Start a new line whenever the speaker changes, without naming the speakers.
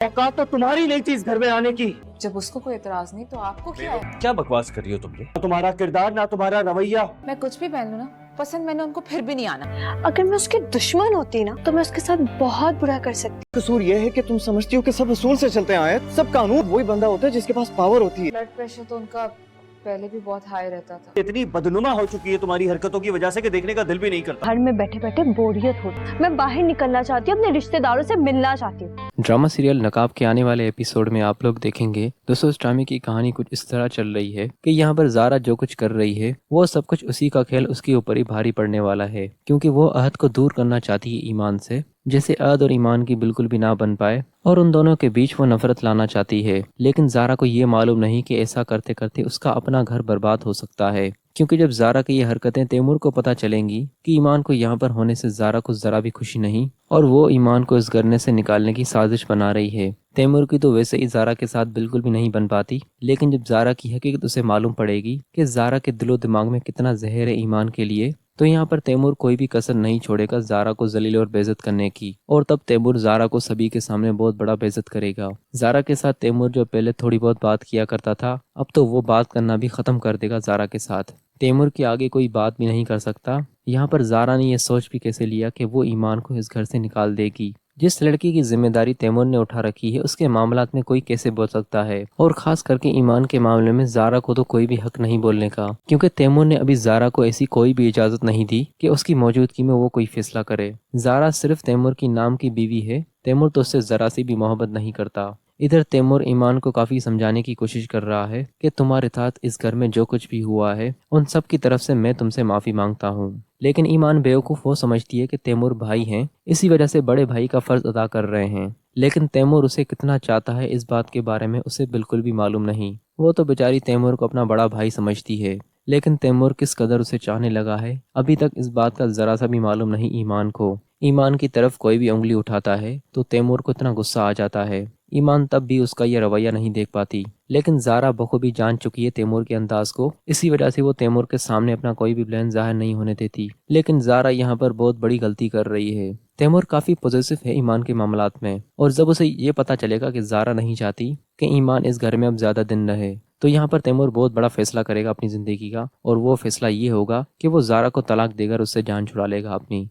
औकात तो तुम्हारी नहीं थी इस घर में आने की।
जब उसको कोई एतराज नहीं तो आपको क्या है?
क्या बकवास कर रही हो तुम ये?
ना तुम्हारा किरदार ना तुम्हारा रवैया।
मैं कुछ भी पहन लूं ना, पसंद मैंने उनको फिर भी नहीं आना।
अगर मैं उसकी दुश्मन होती ना तो मैं उसके साथ बहुत बुरा कर सकती।
कसूर ये है कि तुम समझती हो कि सब असूल से चलते आए हैं। सब कानून वही बंदा होता है जिसके पास पावर होती है।
ब्लड प्रेशर तो उनका पहले भी बहुत हाई रहता था।
इतनी बदनुमा हो चुकी है तुम्हारी हरकतों की वजह से कि देखने का दिल भी नहीं करता।
घर में बैठे बैठे बोरियत होती, मैं बाहर निकलना चाहती हूँ, अपने रिश्तेदारों से मिलना चाहती हूँ।
ड्रामा सीरियल नकाब के आने वाले एपिसोड में आप लोग देखेंगे दोस्तों, इस ड्रामे की कहानी कुछ इस तरह चल रही है कि यहाँ पर ज़ारा जो कुछ कर रही है वो सब कुछ उसी का खेल उसके ऊपर ही भारी पड़ने वाला है, क्योंकि वो अहद को दूर करना चाहती है ईमान से, जैसे अहद और ईमान की बिल्कुल भी ना बन पाए, और उन दोनों के बीच वो नफरत लाना चाहती है। लेकिन ज़ारा को ये मालूम नहीं कि ऐसा करते करते उसका अपना घर बर्बाद हो सकता है, क्योंकि जब ज़ारा की ये हरकतें तैमूर को पता चलेंगी कि ईमान को यहाँ पर होने से ज़ारा को ज़रा भी खुशी नहीं, और वो ईमान को इस घर से निकालने की साजिश बना रही है। तैमूर की तो वैसे ही ज़ारा के साथ बिल्कुल भी नहीं बन पाती, लेकिन जब ज़ारा की हकीकत उसे मालूम पड़ेगी कि ज़ारा के दिलो दिमाग में कितना जहर है ईमान के लिए, तो यहाँ पर तैमूर कोई भी कसर नहीं छोड़ेगा ज़ारा को जलील और बेइज्जत करने की। और तब तैमूर ज़ारा को सभी के सामने बहुत बड़ा बेइज्जत करेगा। ज़ारा के साथ तैमूर जो पहले थोड़ी बहुत बात किया करता था, अब तो वो बात करना भी ख़त्म कर देगा ज़ारा के साथ। तैमूर के आगे कोई बात भी नहीं कर सकता। यहाँ पर ज़ारा ने यह सोच भी कैसे लिया कि वो ईमान को इस घर से निकाल देगी। जिस लड़की की जिम्मेदारी तैमूर ने उठा रखी है उसके मामलात में कोई कैसे बोल सकता है, और खास करके ईमान के मामले में ज़ारा को तो कोई भी हक नहीं बोलने का, क्योंकि तैमूर ने अभी ज़ारा को ऐसी कोई भी इजाज़त नहीं दी कि उसकी मौजूदगी में वो कोई फैसला करे। ज़ारा सिर्फ तैमूर की नाम की बीवी है, तैमूर तो उससे ज़रा सी भी मोहब्बत नहीं करता। इधर तैमूर ईमान को काफ़ी समझाने की कोशिश कर रहा है कि तुम्हारे साथ इस घर में जो कुछ भी हुआ है उन सब की तरफ से मैं तुमसे माफ़ी मांगता हूँ। लेकिन ईमान बेवकूफ़ वो समझती है कि तैमूर भाई हैं, इसी वजह से बड़े भाई का फ़र्ज़ अदा कर रहे हैं। लेकिन तैमूर उसे कितना चाहता है इस बात के बारे में उसे बिल्कुल भी मालूम नहीं। वो तो बेचारी तैमूर को अपना बड़ा भाई समझती है, लेकिन तैमूर किस कदर उसे चाहने लगा है अभी तक इस बात का ज़रा सा भी मालूम नहीं ईमान को। ईमान की तरफ कोई भी उंगली उठाता है तो तैमूर को इतना गुस्सा आ जाता है। ईमान तब भी उसका यह रवैया नहीं देख पाती, लेकिन ज़ारा बखूबी जान चुकी है तैमूर के अंदाज को, इसी वजह से वो तैमूर के सामने अपना कोई भी प्लान जाहिर नहीं होने देती। लेकिन ज़ारा यहाँ पर बहुत बड़ी गलती कर रही है। तैमूर काफ़ी पॉजिटिव है ईमान के मामलात में, और जब उसे ये पता चलेगा कि ज़ारा नहीं चाहती कि ईमान इस घर में अब ज़्यादा दिन रहे, तो यहाँ पर तैमूर बहुत बड़ा फैसला करेगा अपनी ज़िंदगी का, और वो फैसला ये होगा कि वो ज़ारा को तलाक देकर उससे जान छुड़ा लेगा अपनी।